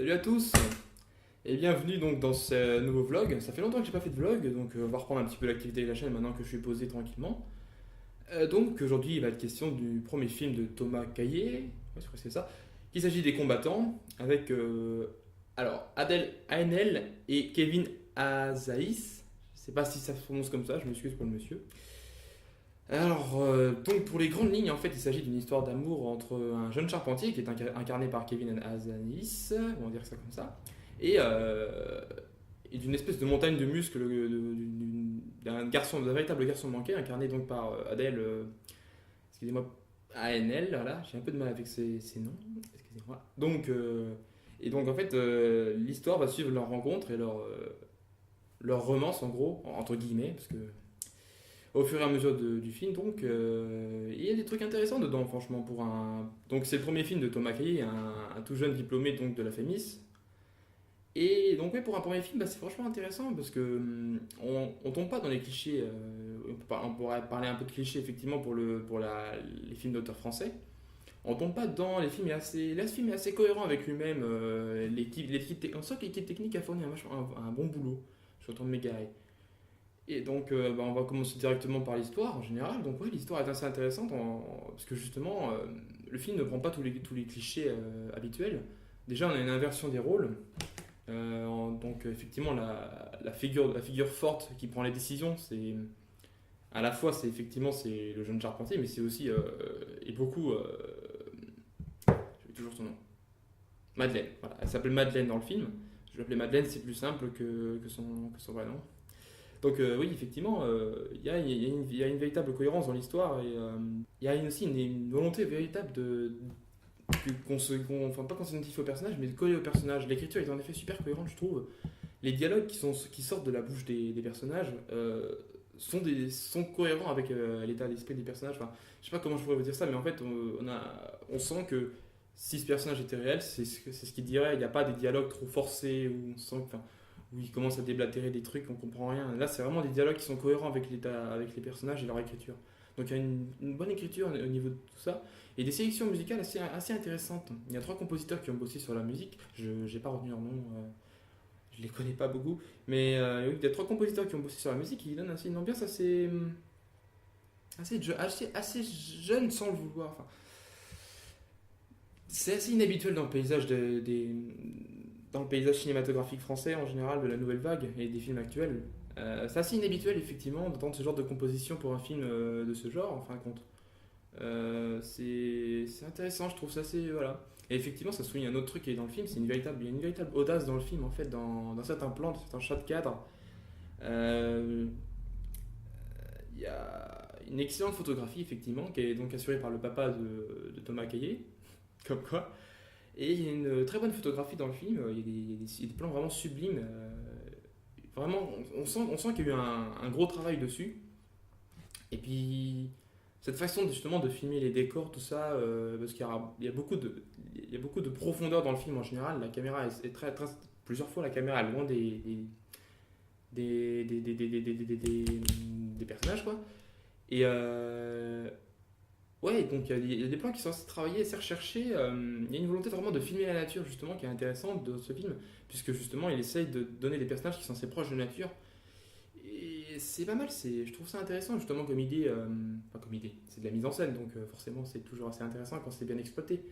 Salut à tous et bienvenue donc dans ce nouveau vlog. Ça fait longtemps que j'ai pas fait de vlog, donc on va reprendre un petit peu l'activité de la chaîne maintenant que je suis posé tranquillement. Donc aujourd'hui il va être question du premier film de Thomas Caillet, ouais, je crois que c'est ça. Il s'agit des combattants avec alors Adèle Haenel et Kevin Azaïs. Je sais pas si ça se prononce comme ça, je m'excuse pour le monsieur. Alors, donc pour les grandes lignes, en fait, il s'agit d'une histoire d'amour entre un jeune charpentier qui est incarné par Kevin Azanis, on va dire ça comme ça, et, et d'une espèce de montagne de muscles d'un garçon, d'un véritable garçon manqué, incarné donc par Adèle, excusez-moi, ANL, voilà, j'ai un peu de mal avec ces noms, excusez-moi. Donc, et donc en fait, l'histoire va suivre leur rencontre et leur romance en gros, entre guillemets, parce que au fur et à mesure du film. Donc, il y a des trucs intéressants dedans, franchement, pour un. Donc, c'est le premier film de Thomas Caillet, un tout jeune diplômé donc de la FEMIS. Et donc, ouais, pour un premier film, bah, c'est franchement intéressant parce que on tombe pas dans les clichés. On pourrait parler un peu de clichés effectivement pour les films d'auteurs français. On tombe pas dedans. Les films est assez, là, ce film est assez cohérent avec lui-même. On sent que l'équipe technique a fourni un bon boulot. Je suis en train de m'égarer. Et donc, bah, on va commencer directement par l'histoire en général. Donc, oui, l'histoire est assez intéressante parce que justement, le film ne prend pas tous les clichés habituels. Déjà, on a une inversion des rôles. Donc, effectivement, la figure forte qui prend les décisions, c'est à la fois, c'est le jeune charpentier, mais c'est aussi et beaucoup. J'ai toujours son nom. Madeleine. Voilà, elle s'appelle Madeleine dans le film. Je vais l'appeler Madeleine, c'est plus simple que son vrai nom. Donc oui, effectivement, il y a une véritable cohérence dans l'histoire et il y a aussi une volonté véritable enfin pas qu'on s'identifie au personnage, mais de coller au personnage. L'écriture est en effet super cohérente, je trouve. Les dialogues qui sortent de la bouche des personnages sont cohérents avec l'état d'esprit des personnages. Enfin, je sais pas comment je pourrais vous dire ça, mais en fait, on sent que si ce personnage était réel, c'est ce qu'il dirait. Il n'y a pas des dialogues trop forcés où on sent enfin, où il commence à déblatérer des trucs, on comprend rien. Là, c'est vraiment des dialogues qui sont cohérents avec les personnages et leur écriture. Donc il y a une bonne écriture au niveau de tout ça. Et des sélections musicales assez intéressantes. Il y a trois compositeurs qui ont bossé sur la musique. Je n'ai pas retenu leur nom, je les connais pas beaucoup. Mais oui, il y a trois compositeurs qui ont bossé sur la musique qui donnent ainsi une ambiance assez jeune sans le vouloir. Enfin, c'est assez inhabituel dans le paysage cinématographique français en général de la nouvelle vague et des films actuels. C'est assez inhabituel effectivement d'entendre ce genre de composition pour un film de ce genre en fin de compte. C'est intéressant, je trouve ça assez voilà. Et effectivement, ça souligne un autre truc qui est dans le film, il y a une véritable audace dans le film en fait, dans certains plans, dans certains shots de cadre. Euh, Il y a une excellente photographie effectivement qui est donc assurée par le papa de Thomas Caillet, comme quoi. Et il y a une très bonne photographie dans le film, il y a des plans vraiment sublimes. Vraiment, on sent qu'il y a eu un gros travail dessus. Et puis, cette façon justement de filmer les décors, tout ça, parce qu'il y a beaucoup de profondeur dans le film en général. La caméra est plusieurs fois la caméra est loin des personnages, quoi. Et ouais, donc il y a des plans qui sont assez travaillés, assez recherchés. Il y a une volonté vraiment de filmer la nature, justement, qui est intéressante de ce film, puisque justement, il essaye de donner des personnages qui sont assez proches de la nature. Et c'est pas mal, je trouve ça intéressant, justement, comme idée. Enfin, comme idée, c'est de la mise en scène, donc forcément, c'est toujours assez intéressant quand c'est bien exploité.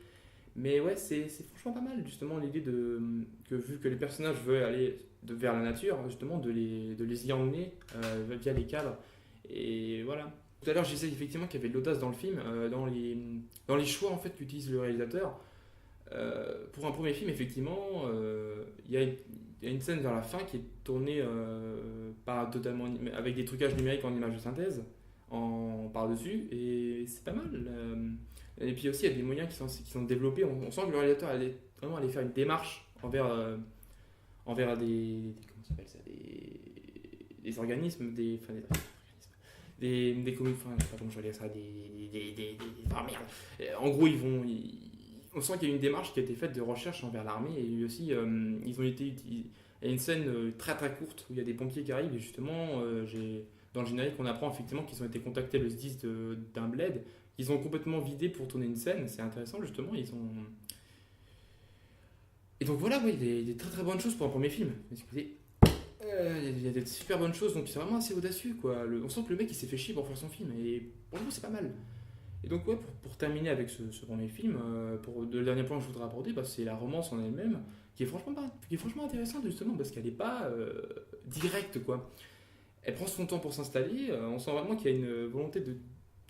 Mais ouais, c'est franchement pas mal, justement, l'idée que vu que les personnages veulent aller vers la nature, justement, de les y emmener via les cadres. Et voilà. Tout à l'heure, je disais effectivement qu'il y avait de l'audace dans le film, dans les choix en fait qu'utilise le réalisateur. Pour un premier film, effectivement, il y a une scène vers la fin qui est tournée pas totalement avec des trucages numériques en images de synthèse par-dessus, et c'est pas mal. Et puis aussi, il y a des moyens qui sont développés. On sent que le réalisateur allait vraiment aller faire une démarche envers comment ça s'appelle ça, des organismes, enfin, je sais pas comment je vais dire ça, ah merde. En gros, on sent qu'il y a une démarche qui a été faite de recherche envers l'armée et aussi, il y a une scène très très courte où il y a des pompiers qui arrivent et justement, dans le générique, on apprend effectivement qu'ils ont été contactés le SDIS d'un bled, qu'ils ont complètement vidé pour tourner une scène. C'est intéressant justement, Et donc voilà, ouais, il y a des très très bonnes choses pour un premier film. Excusez. Il y a des super bonnes choses, donc c'est vraiment assez audacieux quoi. On sent que le mec il s'est fait chier pour faire son film, et pour le coup c'est pas mal. Et donc ouais, pour terminer avec ce premier film, le dernier point que je voudrais aborder, bah, c'est la romance en elle-même, qui est franchement intéressante justement, parce qu'elle n'est pas directe quoi. Elle prend son temps pour s'installer, on sent vraiment qu'il y a une volonté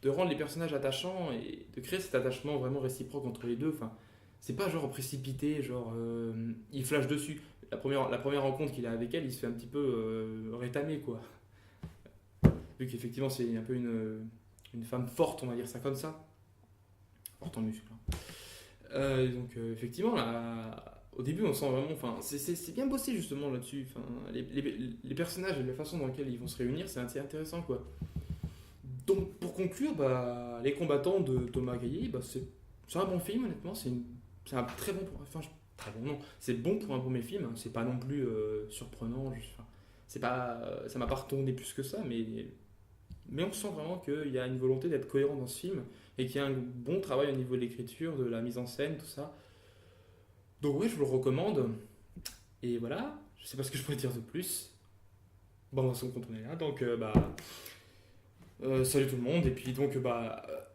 de rendre les personnages attachants et de créer cet attachement vraiment réciproque entre les deux. Enfin, c'est pas genre précipité, genre il flash dessus. La première rencontre qu'il a avec elle, il se fait un petit peu rétamer quoi. Vu qu'effectivement c'est un peu une femme forte, on va dire ça comme ça. Forte en muscle, hein. Effectivement, là, au début, on sent vraiment. Enfin, c'est bien bossé justement là-dessus. Enfin, les personnages et la façon dans laquelle ils vont se réunir, c'est assez intéressant quoi. Donc, pour conclure, bah, Les Combattants de Thomas Gaillet, bah, c'est un bon film, honnêtement. C'est un très bon. Enfin, très bon, non. C'est bon pour un premier film, hein. C'est pas non plus surprenant. Enfin, c'est pas, ça m'a pas retourné plus que ça, mais on sent vraiment qu'il y a une volonté d'être cohérent dans ce film et qu'il y a un bon travail au niveau de l'écriture, de la mise en scène, tout ça. Donc ouais, je vous le recommande. Et voilà, je sais pas ce que je pourrais dire de plus. Bon, on se compte on est là, donc salut tout le monde. Et puis donc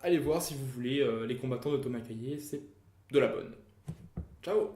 allez voir si vous voulez Les Combattants de Thomas Caillet, c'est de la bonne. Ciao.